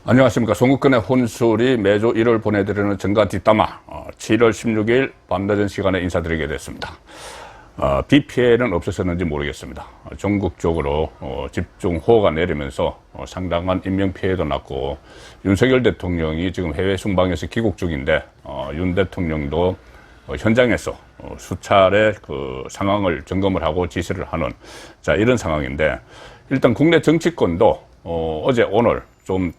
안녕하십니까. 송국근의 혼술이 매주 1월 보내드리는 정가 뒷담화 7월 16일 밤늦은 시간에 인사드리게 됐습니다. 비 피해는 없었는지 모르겠습니다. 전국적으로 집중호우가 내리면서 상당한 인명피해도 났고, 윤석열 대통령이 지금 해외 순방에서 귀국 중인데 윤 대통령도 현장에서 수차례 그 상황을 점검을 하고 지시를 하는 이런 상황인데, 일단 국내 정치권도 어제 오늘 좀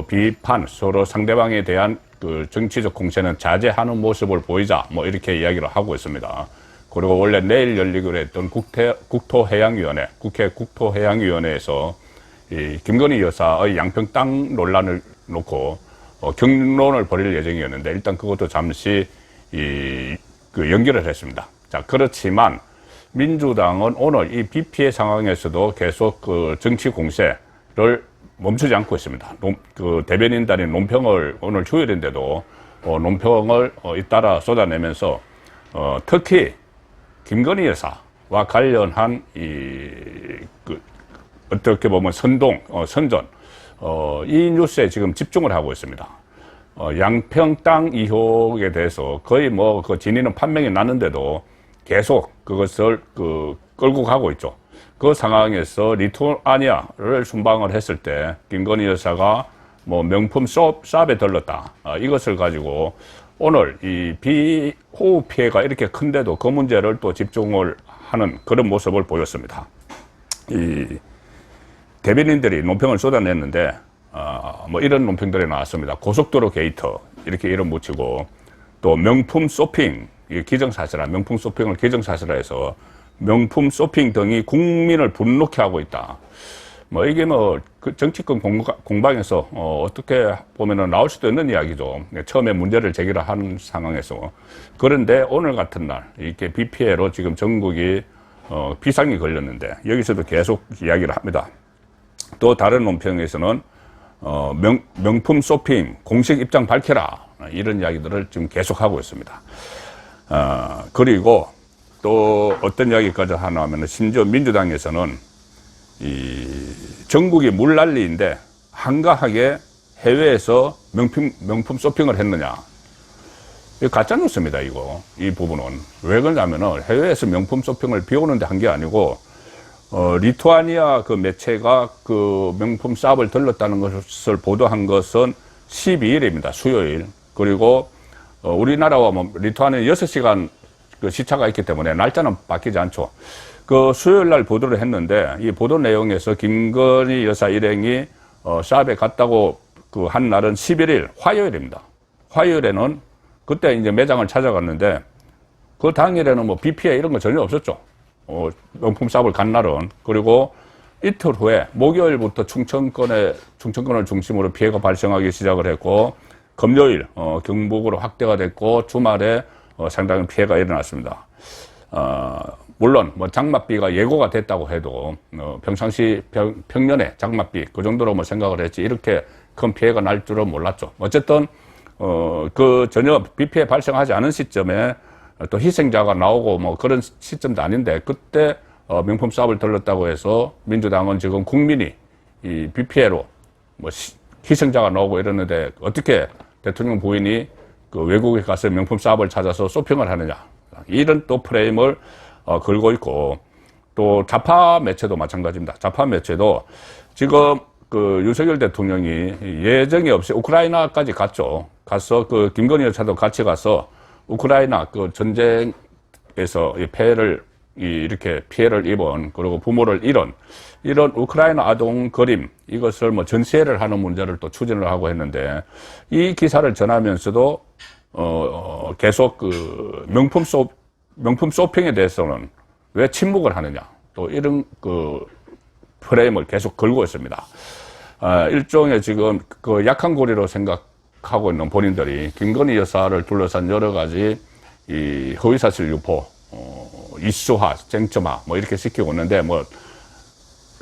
비판, 서로 상대방에 대한 그 정치적 공세는 자제하는 모습을 보이자, 이렇게 이야기를 하고 있습니다. 그리고 원래 내일 열리기로 했던 국토해양위원회, 국회 국토해양위원회에서 이 김건희 여사의 양평 땅 논란을 놓고 경론을 벌일 예정이었는데, 일단 그것도 잠시 연기를 했습니다. 자, 그렇지만 민주당은 오늘 이 비 피해 상황에서도 계속 그 정치 공세를 멈추지 않고 있습니다. 그 대변인단이 논평을 오늘 휴일인데도 논평을 잇따라 쏟아내면서 특히 김건희 여사와 관련한 어떻게 보면 선전 이 뉴스에 지금 집중을 하고 있습니다. 양평 땅 의혹에 대해서 거의 그 진위는 판명이 났는데도 계속 그것을 끌고 가고 있죠. 그 상황에서 리투아니아를 순방을 했을 때 김건희 여사가 명품 샵에 들렀다. 이것을 가지고 오늘 이 비호우 피해가 이렇게 큰데도 그 문제를 또 집중을 하는 그런 모습을 보였습니다. 이 대변인들이 논평을 쏟아냈는데 이런 논평들이 나왔습니다. 고속도로 게이트 이렇게 이름 붙이고, 또 명품 쇼핑 기정사실화, 명품 쇼핑을 기정사실화해서 명품 쇼핑 등이 국민을 분노케 하고 있다. 이게 그 정치권 공방에서 어떻게 보면은 나올 수도 있는 이야기죠. 처음에 문제를 제기를 하는 상황에서. 그런데 오늘 같은 날 이렇게 비 피해로 지금 전국이 비상이 걸렸는데 여기서도 계속 이야기를 합니다. 또 다른 논평에서는 명품 쇼핑 공식 입장 밝혀라, 이런 이야기들을 지금 계속하고 있습니다. 그리고 또 어떤 이야기까지 하나 하면, 심지어 민주당에서는 전국이 물난리인데 한가하게 해외에서 명품 쇼핑을 했느냐. 이거 가짜뉴스입니다, 이 부분은. 왜 그러냐면은 해외에서 명품 쇼핑을 비 오는데 한 게 아니고, 리투아니아 그 매체가 그 명품 샵을 들렀다는 것을 보도한 것은 12일입니다, 수요일. 그리고 우리나라와 리투아니아 6시간 그 시차가 있기 때문에 날짜는 바뀌지 않죠. 그 수요일 날 보도를 했는데, 이 보도 내용에서 김건희 여사 일행이 샵에 갔다고 한 날은 11일 화요일입니다. 화요일에는 그때 이제 매장을 찾아갔는데 그 당일에는 비 피해 이런 거 전혀 없었죠. 명품 샵을 간 날은. 그리고 이틀 후에 목요일부터 충청권을 중심으로 피해가 발생하기 시작을 했고, 금요일 경북으로 확대가 됐고, 주말에 상당히 피해가 일어났습니다. 물론 장맛비가 예고가 됐다고 해도 평상시 평년에 장맛비 그 정도로 생각을 했지 이렇게 큰 피해가 날 줄은 몰랐죠. 어쨌든 전혀 비 피해 발생하지 않은 시점에 또 희생자가 나오고 그런 시점도 아닌데, 그때 명품 샵을 들렀다고 해서 민주당은 지금 국민이 이 비 피해로 희생자가 나오고 이러는데 어떻게 대통령 부인이 그 외국에 가서 명품 샵을 찾아서 쇼핑을 하느냐, 이런 또 프레임을 걸고 있고, 또 좌파 매체도 마찬가지입니다. 좌파 매체도 지금 그 윤석열 대통령이 예정이 없이 우크라이나까지 갔죠. 가서 그 김건희 여사도 같이 가서 우크라이나 그 전쟁에서 이렇게 피해를 입은, 그리고 부모를 잃은 이런 우크라이나 아동 그림, 이것을 전시회를 하는 문제를 또 추진을 하고 했는데, 이 기사를 전하면서도 계속 그 명품 쇼핑에 대해서는 왜 침묵을 하느냐, 또 이런 그 프레임을 계속 걸고 있습니다. 일종의 지금 그 약한 고리로 생각하고 있는 본인들이 김건희 여사를 둘러싼 여러 가지 이 허위사실 유포, 이슈화, 쟁점화 이렇게 시키고 있는데,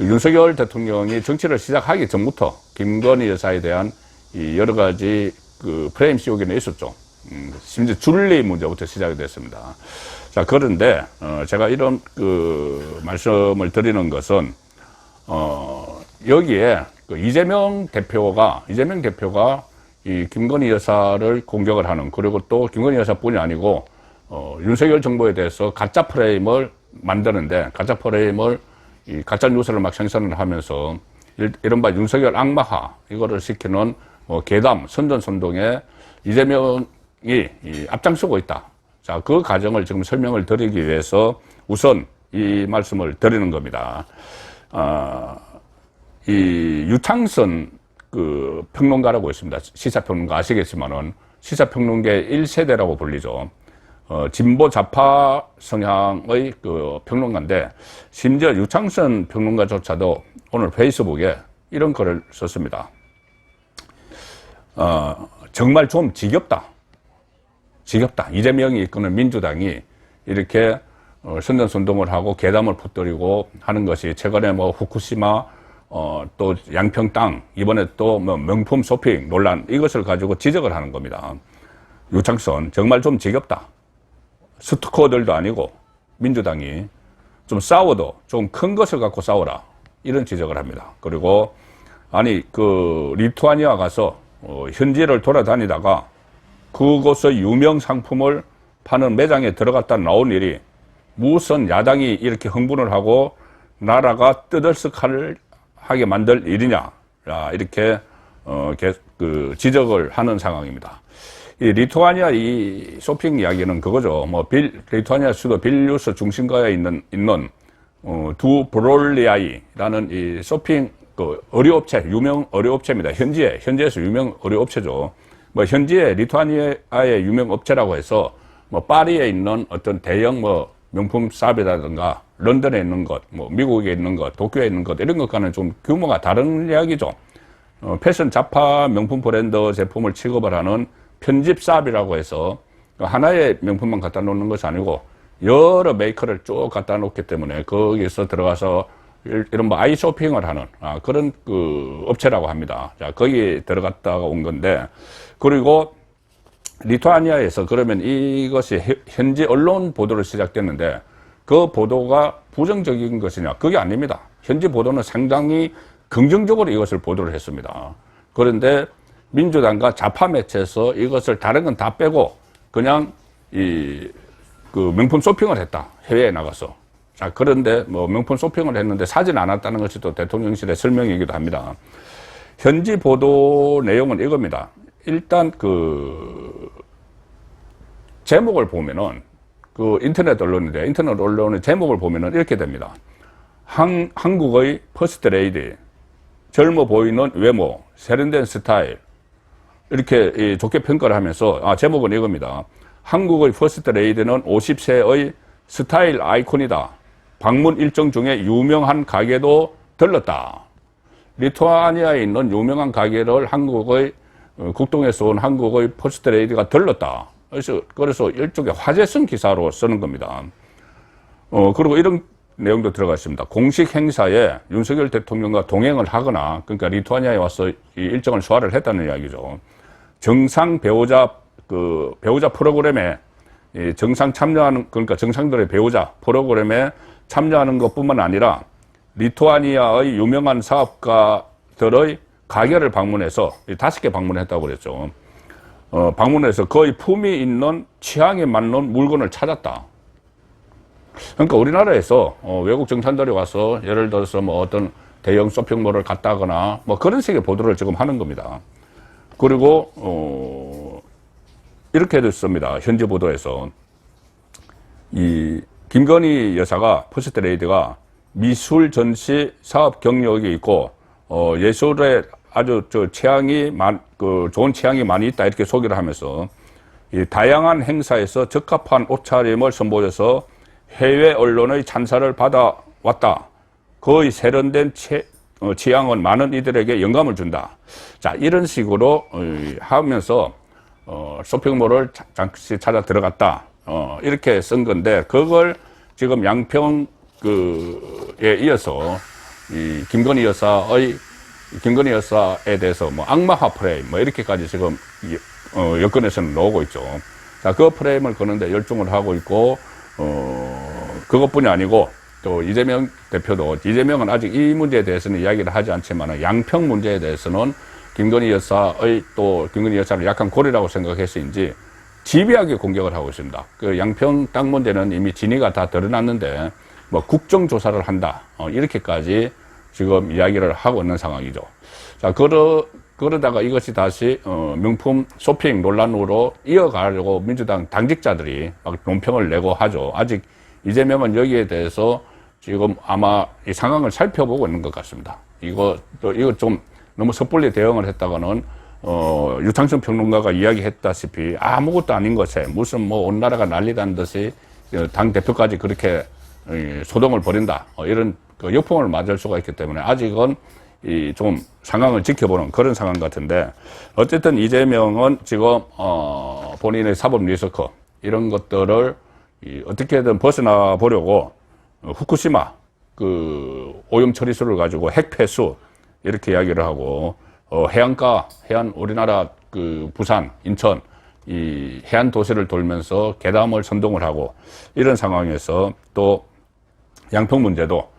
윤석열 대통령이 정치를 시작하기 전부터 김건희 여사에 대한 이 여러 가지 그 프레임 씌우기는 있었죠. 심지어 줄리 문제부터 시작이 됐습니다. 자, 그런데 제가 이런 그 말씀을 드리는 것은 여기에 그 이재명 대표가 이 김건희 여사를 공격을 하는, 그리고 또 김건희 여사뿐이 아니고 윤석열 정부에 대해서 가짜 프레임을 만드는데, 가짜 프레임을 이 가짜 뉴스를 막 생산을 하면서 이른바 윤석열 악마화 이거를 시키는 괴담 선전선동에 이재명이 앞장서고 있다. 자, 그 과정을 지금 설명을 드리기 위해서 우선 이 말씀을 드리는 겁니다. 이 유창선 그 평론가라고 있습니다. 시사평론가 아시겠지만은 시사평론계 1세대라고 불리죠. 진보 좌파 성향의 그 평론가인데, 심지어 유창선 평론가조차도 오늘 페이스북에 이런 글을 썼습니다. 정말 좀 지겹다. 이재명이 이끄는 민주당이 이렇게 선전선동을 하고 괴담을 퍼뜨리고 하는 것이, 최근에 뭐 후쿠시마, 또 양평 땅, 이번에 또 뭐 명품 쇼핑 논란, 이것을 가지고 지적을 하는 겁니다. 유창선, 정말 좀 지겹다. 스토커들도 아니고 민주당이 좀 싸워도 좀 큰 것을 갖고 싸워라, 이런 지적을 합니다. 그리고 아니 그 리투아니아 가서 현지를 돌아다니다가 그곳의 유명 상품을 파는 매장에 들어갔다 나온 일이 무슨 야당이 이렇게 흥분을 하고 나라가 떠들썩하게 만들 일이냐, 이렇게 그 지적을 하는 상황입니다. 이 리투아니아 이 쇼핑 이야기는 그거죠. 뭐 리투아니아 수도 빌뉴스 중심가에 있는 두 브롤리아이라는 이 쇼핑 그 의류업체, 유명 의류업체입니다. 현지에서 유명 의류업체죠. 뭐 현지에 리투아니아의 유명 업체라고 해서 뭐 파리에 있는 어떤 대형 뭐 명품 샵이라든가 런던에 있는 것, 뭐 미국에 있는 것, 도쿄에 있는 것, 이런 것과는 좀 규모가 다른 이야기죠. 패션 잡화 명품 브랜드 제품을 취급을 하는 편집샵이라고 해서 하나의 명품만 갖다 놓는 것이 아니고 여러 메이커를 쭉 갖다 놓기 때문에 거기서 들어가서 이런 뭐 아이 쇼핑을 하는 그런 그 업체라고 합니다. 자, 거기 들어갔다가 온 건데, 그리고 리투아니아에서 그러면 이것이 현지 언론 보도로 시작됐는데 그 보도가 부정적인 것이냐? 그게 아닙니다. 현지 보도는 상당히 긍정적으로 이것을 보도를 했습니다. 그런데 민주당과 좌파 매체에서 이것을 다른 건 다 빼고 그냥 그 명품 쇼핑을 했다. 해외에 나가서. 자, 그런데 뭐 명품 쇼핑을 했는데 사진 안 왔다는 것이 또 대통령실의 설명이기도 합니다. 현지 보도 내용은 이겁니다. 일단 그 제목을 보면은 그 인터넷 언론의 제목을 보면은 이렇게 됩니다. 한국의 퍼스트 레이디, 젊어 보이는 외모, 세련된 스타일, 이렇게 좋게 평가를 하면서 제목은 이겁니다. 한국의 퍼스트 레이디는 50세의 스타일 아이콘이다. 방문 일정 중에 유명한 가게도 들렀다. 리투아니아에 있는 유명한 가게를 한국의 국동에서 온 한국의 퍼스트 레이디가 들렀다. 그래서 일종의 화제성 기사로 쓰는 겁니다. 그리고 이런 내용도 들어가 있습니다. 공식 행사에 윤석열 대통령과 동행을 하거나, 그러니까 리투아니아에 와서 이 일정을 소화를 했다는 이야기죠. 정상 배우자 프로그램에 정상 참여하는, 그러니까 정상들의 배우자 프로그램에 참여하는 것뿐만 아니라 리투아니아의 유명한 사업가들의 가게를 방문해서 5개 방문했다고 그랬죠. 방문해서 거의 품위 있는 취향에 맞는 물건을 찾았다. 그러니까 우리나라에서 외국 정상들이 와서 예를 들어서 뭐 어떤 대형 쇼핑몰을 갔다거나 뭐 그런 식의 보도를 지금 하는 겁니다. 그리고 이렇게 됐습니다. 현지 보도에서 이 김건희 여사가 퍼스트 레이디가 미술 전시 사업 경력이 있고 예술에 아주 좋은 취향이 많이 있다, 이렇게 소개를 하면서 이 다양한 행사에서 적합한 옷차림을 선보여서 해외 언론의 찬사를 받아왔다. 거의 세련된 취향은 많은 이들에게 영감을 준다. 자, 이런 식으로 하면서 쇼핑몰을 잠시 찾아 들어갔다. 이렇게 쓴 건데, 그걸 지금 양평에 이어서 이 김건희 여사에 대해서 뭐 악마화 프레임 뭐 이렇게까지 지금 여권에서는 나오고 있죠. 자, 그 프레임을 거는데 열중을 하고 있고, 그것뿐이 아니고 또 이재명 대표도 이재명은 아직 이 문제에 대해서는 이야기를 하지 않지만 양평 문제에 대해서는 김건희 여사를 약간 고리라고 생각해서인지 집요하게 공격을 하고 있습니다. 그 양평 땅 문제는 이미 진위가 다 드러났는데 뭐 국정조사를 한다 이렇게까지 지금 이야기를 하고 있는 상황이죠. 자, 그러다가 이것이 다시 명품 쇼핑 논란으로 이어가려고 민주당 당직자들이 막 논평을 내고 하죠. 아직 이재명은 여기에 대해서 지금 아마 이 상황을 살펴보고 있는 것 같습니다. 이거 좀 너무 섣불리 대응을 했다가는 유창순 평론가가 이야기했다시피 아무것도 아닌 것에 무슨 뭐 온 나라가 난리다는 듯이 당 대표까지 그렇게 소동을 벌인다 이런 그 역풍을 맞을 수가 있기 때문에 아직은 좀 상황을 지켜보는 그런 상황 같은데 어쨌든 이재명은 지금 본인의 사법 리스크 이런 것들을 어떻게든 벗어나 보려고 후쿠시마 그 오염 처리수를 가지고 핵폐수 이렇게 이야기를 하고 해안 우리나라 그 부산, 인천 이 해안 도시를 돌면서 괴담을 선동을 하고 이런 상황에서 또 양평 문제도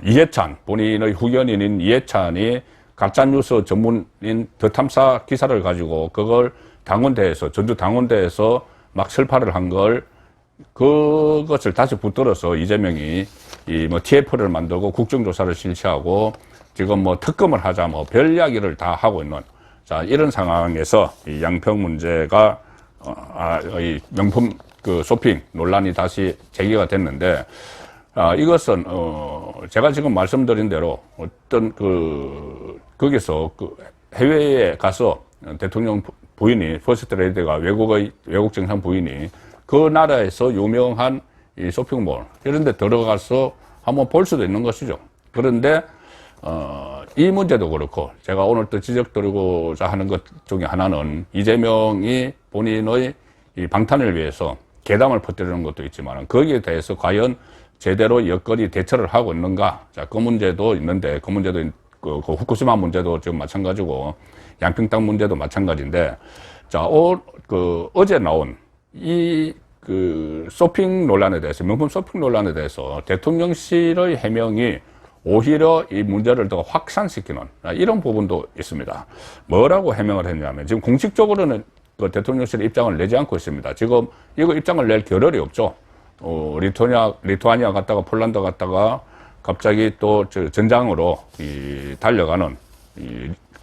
이해찬 본인의 후견인인 이해찬이 가짜뉴스 전문인 더 탐사 기사를 가지고 그걸 당원대에서 전주 당원대에서 막 설파를 한 걸 그것을 다시 붙들어서 이재명이 TF를 만들고 국정조사를 실시하고 지금 뭐 특검을 하자 뭐 별 이야기를 다 하고 있는 자 이런 상황에서 이 양평 문제가 이 명품 그 쇼핑 논란이 다시 제기가 됐는데 이것은 제가 지금 말씀드린 대로 어떤 거기서 해외에 가서 대통령 부인이 퍼스트 레이디가 외국 정상 부인이 그 나라에서 유명한 이 쇼핑몰 이런 데 들어가서 한번 볼 수도 있는 것이죠. 그런데 이 문제도 그렇고 제가 오늘 또 지적드리고자 하는 것 중에 하나는 이재명이 본인의 이 방탄을 위해서 괴담을 퍼뜨리는 것도 있지만 거기에 대해서 과연 제대로 여건이 대처를 하고 있는가? 자, 그 문제도 있는데 그 문제도 그 후쿠시마 문제도 지금 마찬가지고 양평 땅 문제도 마찬가지인데 자, 어제 나온 그 쇼핑 논란에 대해서 명품 쇼핑 논란에 대해서 대통령실의 해명이 오히려 이 문제를 더 확산시키는 이런 부분도 있습니다. 뭐라고 해명을 했냐면 지금 공식적으로는 그 대통령실 입장을 내지 않고 있습니다. 지금 이거 입장을 낼 겨를이 없죠. 리투아니아 갔다가 폴란드 갔다가 갑자기 또 전장으로 달려가는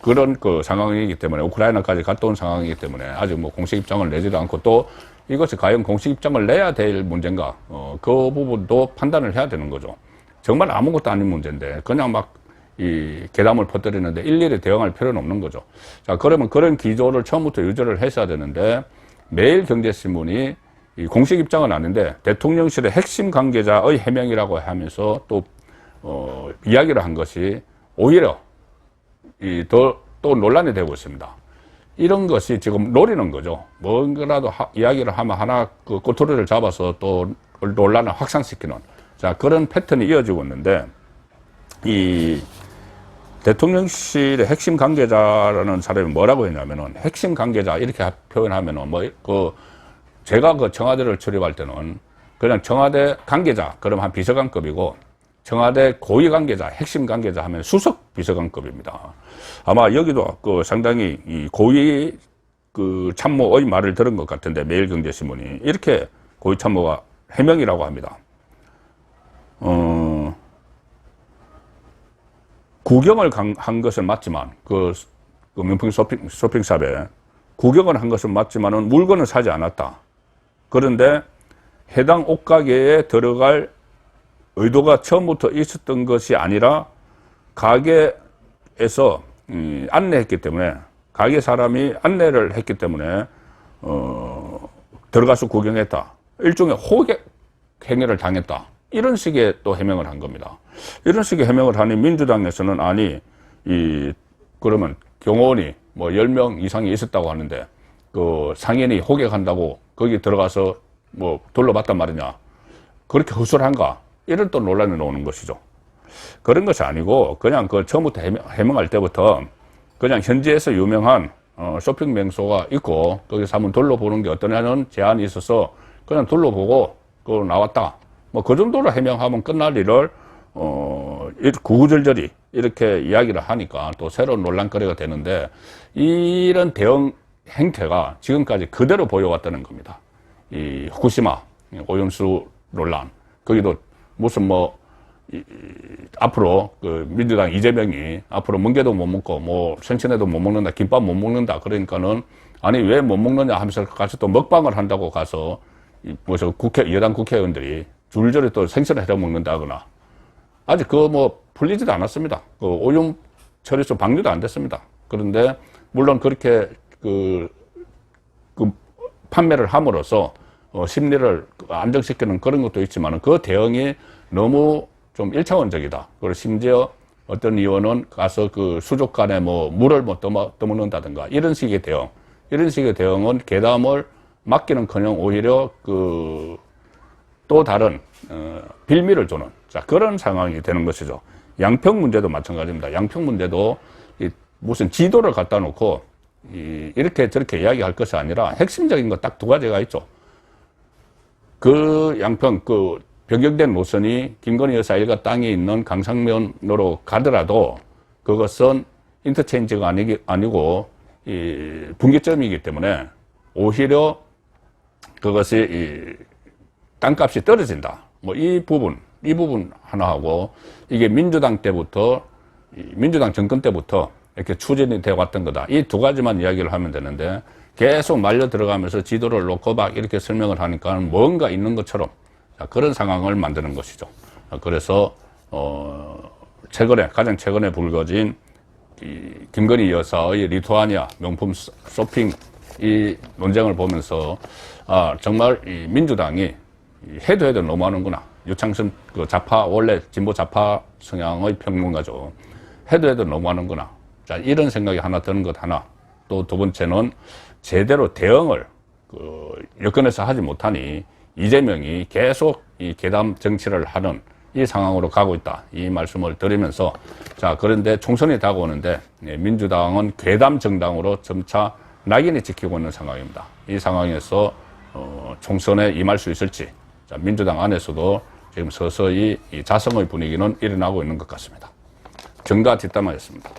그런 그 상황이기 때문에 우크라이나까지 갔다 온 상황이기 때문에 아직 뭐 공식 입장을 내지도 않고 또 이것이 과연 공식 입장을 내야 될 문제인가 그 부분도 판단을 해야 되는 거죠. 정말 아무것도 아닌 문제인데 그냥 막 이 괴담을 퍼뜨리는데 일일이 대응할 필요는 없는 거죠. 자, 그러면 그런 기조를 처음부터 유지를 했어야 되는데 매일경제신문이 이 공식 입장은 아닌데 대통령실의 핵심 관계자의 해명이라고 하면서 또 이야기를 한 것이 오히려 또 논란이 되고 있습니다. 이런 것이 지금 노리는 거죠. 뭔가라도 이야기를 하면 하나 그 꼬투리를 잡아서 또 논란을 확산시키는 자 그런 패턴이 이어지고 있는데 이 대통령실의 핵심 관계자라는 사람이 뭐라고 했냐면은 핵심 관계자 이렇게 표현하면은 제가 그 청와대를 출입할 때는 그냥 청와대 관계자 그럼 한 비서관급이고 청와대 고위 관계자 핵심 관계자 하면 수석 비서관급입니다. 아마 여기도 그 상당히 이 고위 그 참모의 말을 들은 것 같은데 매일경제신문이 이렇게 고위 참모가 해명이라고 합니다. 구경을 한 것은 맞지만 그 명품 쇼핑샵에 구경을 한 것은 맞지만은 물건을 사지 않았다. 그런데 해당 옷가게에 들어갈 의도가 처음부터 있었던 것이 아니라 가게에서 안내했기 때문에 가게 사람이 안내를 했기 때문에 들어가서 구경했다. 일종의 호객 행위를 당했다. 이런 식의 또 해명을 한 겁니다. 이런 식의 해명을 하니 민주당에서는 아니 그러면 경호원이 뭐 10명 이상이 있었다고 하는데 그 상인이 호객한다고 거기 들어가서 뭐 둘러봤단 말이냐. 그렇게 허술한가? 이런 또 논란이 나오는 것이죠. 그런 것이 아니고 그냥 그 처음부터 해명할 때부터 그냥 현지에서 유명한 쇼핑 명소가 있고 거기서 한번 둘러보는 게 어떠냐는 제안이 있어서 그냥 둘러보고 나왔다. 뭐 그 정도로 해명하면 끝날 일을 구구절절히 이렇게 이야기를 하니까 또 새로운 논란거리가 되는데, 이런 대응 행태가 지금까지 그대로 보여왔다는 겁니다. 이 후쿠시마 오염수 논란, 거기도 무슨 앞으로 그 민주당 이재명이 앞으로 멍게도 못 먹고 뭐 생선회도 못 먹는다, 김밥 못 먹는다, 그러니까는 아니 왜 못 먹느냐 하면서 가서 또 먹방을 한다고 가서 뭐저 여당 국회의원들이 줄줄이 또 생선을 해서 먹는다거나, 아직 풀리지도 않았습니다. 그 오염 처리소 방류도 안 됐습니다. 그런데 물론 그렇게 그 판매를 함으로써 심리를 안정시키는 그런 것도 있지만, 그 대응이 너무 좀 일차원적이다. 그리고 심지어 어떤 의원은 가서 그 수족관에 물을 떠먹는다든가 이런 식의 대응은 괴담을 막기는커녕 오히려 또 다른 빌미를 주는, 자, 그런 상황이 되는 것이죠. 양평 문제도 마찬가지입니다. 양평 문제도 무슨 지도를 갖다 놓고 이렇게 저렇게 이야기할 것이 아니라 핵심적인 거 딱 두 가지가 있죠. 그 양평 변경된 노선이 김건희 여사 일가 땅에 있는 강상면으로 가더라도 그것은 인터체인지가 아니고 분기점이기 때문에 오히려 그것이 땅값이 떨어진다. 이 부분 하나하고, 이게 민주당 정권 때부터 이렇게 추진이 되어 왔던 거다. 이 두 가지만 이야기를 하면 되는데, 계속 말려 들어가면서 지도를 놓고 막 이렇게 설명을 하니까 뭔가 있는 것처럼 그런 상황을 만드는 것이죠. 그래서 가장 최근에 불거진 김건희 여사의 리투아니아 명품 쇼핑 이 논쟁을 보면서 정말 이 민주당이 해도 너무하는구나. 유창순 원래 진보 좌파 성향의 평론가죠. 해도 너무하는구나. 자, 이런 생각이 하나 드는 것 하나. 또 두 번째는 제대로 대응을 여권에서 하지 못하니 이재명이 계속 이 괴담 정치를 하는 이 상황으로 가고 있다. 이 말씀을 드리면서, 자, 그런데 총선이 다가오는데 민주당은 괴담 정당으로 점차 낙인이 찍히고 있는 상황입니다. 이 상황에서 총선에 임할 수 있을지, 자, 민주당 안에서도 지금 서서히 이 자성의 분위기는 일어나고 있는 것 같습니다. 정가 뒷담화였습니다.